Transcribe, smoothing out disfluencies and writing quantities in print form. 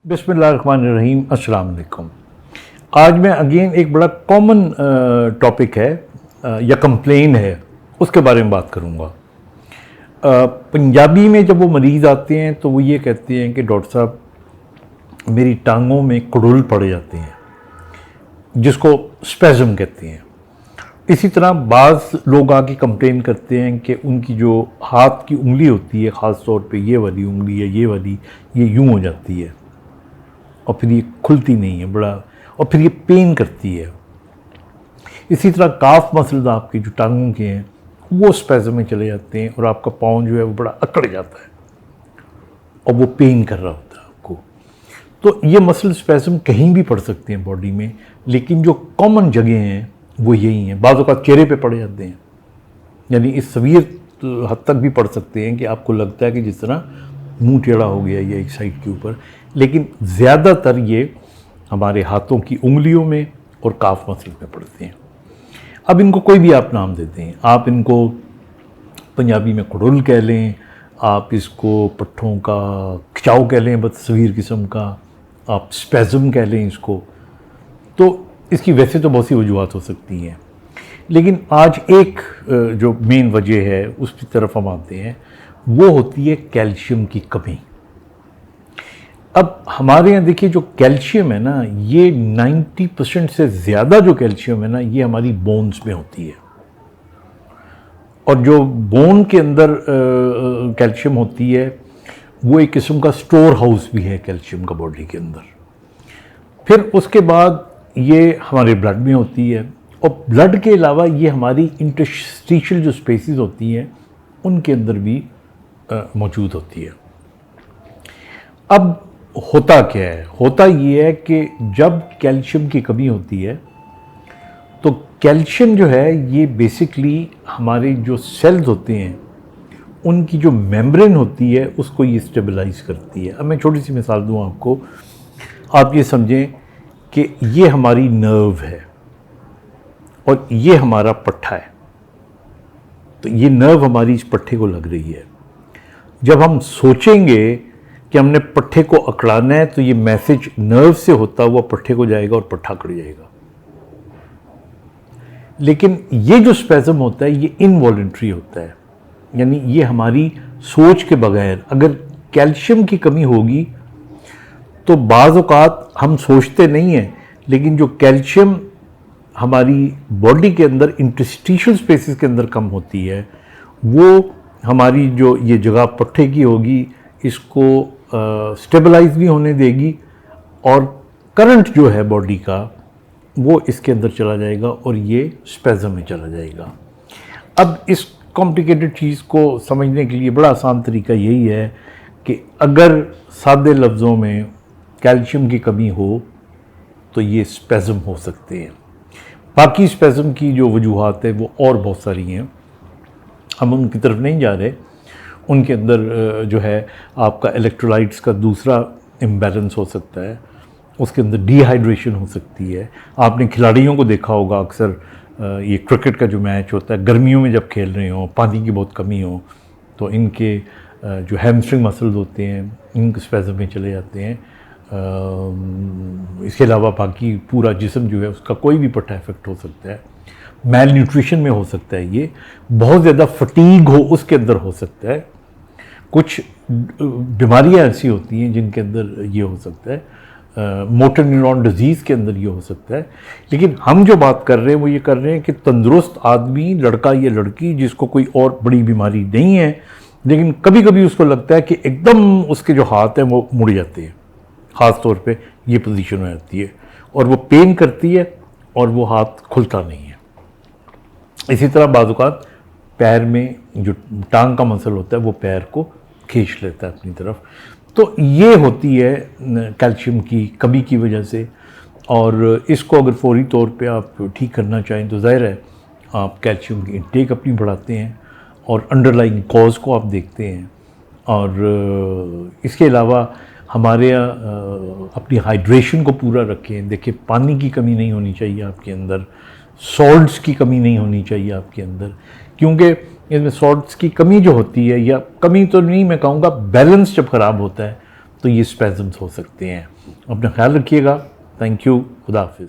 बिस्मिल्लाहिर्रहमानिर्रहीम। अस्सलाम वालेकुम। आज मैं अगेन एक बड़ा कॉमन टॉपिक है या कंप्लेन है, उसके बारे में बात करूँगा। पंजाबी में जब वो मरीज़ आते हैं तो वो ये कहते हैं कि डॉक्टर साहब मेरी टांगों में कुड़ुल पड़ जाते हैं, जिसको स्पेज़म कहते हैं। इसी तरह बाज़ लोग आके कंप्लेन करते हैं कि उनकी जो हाथ की उंगली होती है, ख़ास तौर पे ये वाली उंगली है, ये वाली, ये यूँ हो जाती है और फिर ये खुलती नहीं है बड़ा, और फिर ये पेन करती है। इसी तरह काफ मसल्स आपके जो टांगों के हैं वो स्पेज़म में चले जाते हैं और आपका पाँव जो है वो बड़ा अकड़ जाता है और वो पेन कर रहा होता है आपको। तो ये मसल स्पेज़म कहीं भी पड़ सकते हैं बॉडी में, लेकिन जो कॉमन जगह हैं वो यही हैं। बाज़ औक़ात चेहरे पे पड़ जाते हैं, यानी इस सवीर हद तक भी पड़ सकते हैं कि आपको लगता है कि जिस तरह मुंह टेढ़ा हो गया या एक साइड के ऊपर, लेकिन ज़्यादातर ये हमारे हाथों की उंगलियों में और काफ मसल में पड़ते हैं। अब इनको कोई भी आप नाम देते हैं, आप इनको पंजाबी में कुड़ुल कह लें, आप इसको पट्ठों का खिंचाव कह लें बदतस्वीर किस्म का, आप स्पेज़म कह लें इसको। तो इसकी वैसे तो बहुत सी वजूहत हो सकती हैं, लेकिन आज एक जो मेन वजह है उसकी तरफ हम आते हैं, वो होती है कैल्शियम की कमी। अब हमारे यहाँ देखिए जो कैल्शियम है ना, ये 90% से ज़्यादा जो कैल्शियम है ना, ये हमारी बोन्स में होती है। और जो बोन के अंदर कैल्शियम होती है वो एक किस्म का स्टोर हाउस भी है कैल्शियम का बॉडी के अंदर। फिर उसके बाद ये हमारे ब्लड में होती है, और ब्लड के अलावा ये हमारी इंटरस्टिशियल जो स्पेसेस होती हैं उनके अंदर भी मौजूद होती है। अब होता क्या है? होता ये है कि जब कैल्शियम की कमी होती है तो कैल्शियम जो है ये बेसिकली हमारे जो सेल्स होते हैं उनकी जो मेम्ब्रेन होती है उसको ये स्टेबलाइज करती है। अब मैं छोटी सी मिसाल दूँ आपको, आप ये समझें कि ये हमारी नर्व है और ये हमारा पट्ठा है। तो ये नर्व हमारी इस पट्ठे को लग रही है। जब हम सोचेंगे कि हमने पट्ठे को अकड़ाना है तो ये मैसेज नर्व से होता हुआ पट्ठे को जाएगा और पट्ठा अकड़ जाएगा। लेकिन ये जो स्पेज़म होता है ये इनवॉलंटरी होता है, यानी ये हमारी सोच के बगैर। अगर कैल्शियम की कमी होगी तो बाज़ औक़ात हम सोचते नहीं हैं, लेकिन जो कैल्शियम हमारी बॉडी के अंदर इंटरस्टिशियल स्पेसेस के अंदर कम होती है, वो हमारी जो ये जगह पट्ठे की होगी इसको स्टेबलाइज भी होने देगी, और करंट जो है बॉडी का वो इसके अंदर चला जाएगा और ये स्पेज़म में चला जाएगा। अब इस कॉम्प्लिकेटेड चीज़ को समझने के लिए बड़ा आसान तरीका यही है कि अगर सादे लफ्ज़ों में कैल्शियम की कमी हो तो ये स्पेज़म हो सकते हैं। बाकी स्पेज़म की जो वजूहात है वो और बहुत सारी हैं, हम उनकी तरफ नहीं जा रहे। उनके अंदर जो है आपका इलेक्ट्रोलाइट्स का दूसरा इम्बैलेंस हो सकता है, उसके अंदर डिहाइड्रेशन हो सकती है। आपने खिलाड़ियों को देखा होगा अक्सर, ये क्रिकेट का जो मैच होता है गर्मियों में जब खेल रहे हों, पानी की बहुत कमी हो, तो इनके जो हैमस्ट्रिंग मसल्स होते हैं इनके स्पेज़म में चले जाते हैं। इसके अलावा बाकी पूरा जिस्म जो है उसका कोई भी पट्टा इफेक्ट हो सकता है। मैल न्यूट्रिशन में हो सकता है, ये बहुत ज़्यादा फटीग हो उसके अंदर हो सकता है। कुछ बीमारियां ऐसी होती हैं जिनके अंदर ये हो सकता है, मोटर न्यूरॉन डिजीज़ के अंदर ये हो सकता है। लेकिन हम जो बात कर रहे हैं वो ये कर रहे हैं कि तंदुरुस्त आदमी, लड़का या लड़की जिसको कोई और बड़ी बीमारी नहीं है, लेकिन कभी कभी उसको लगता है कि एकदम उसके जो हाथ हैं वो मुड़ जाते हैं, ख़ास तौर पे ये पोजीशन हो जाती है और वो पेन करती है और वो हाथ खुलता नहीं है। इसी तरह बाज़ औक़ात पैर में जो टांग का मसल होता है वो पैर को खींच लेता है अपनी तरफ। तो ये होती है कैल्शियम की कमी की वजह से, और इसको अगर फौरी तौर पे आप ठीक करना चाहें तो ज़ाहिर है आप कैल्शियम की इंटेक अपनी बढ़ाते हैं और अंडरलाइंग कॉज को आप देखते हैं। और इसके अलावा हमारे अपनी हाइड्रेशन को पूरा रखें। देखिए पानी की कमी नहीं होनी चाहिए आपके अंदर, सॉल्ट्स की कमी नहीं होनी चाहिए आपके अंदर, क्योंकि इसमें सॉल्ट्स की कमी जो होती है, या कमी तो नहीं मैं कहूँगा, बैलेंस जब ख़राब होता है तो ये स्पेज़म्स हो सकते हैं। अपना ख्याल रखिएगा। Thank you. खुदा हाफिज़।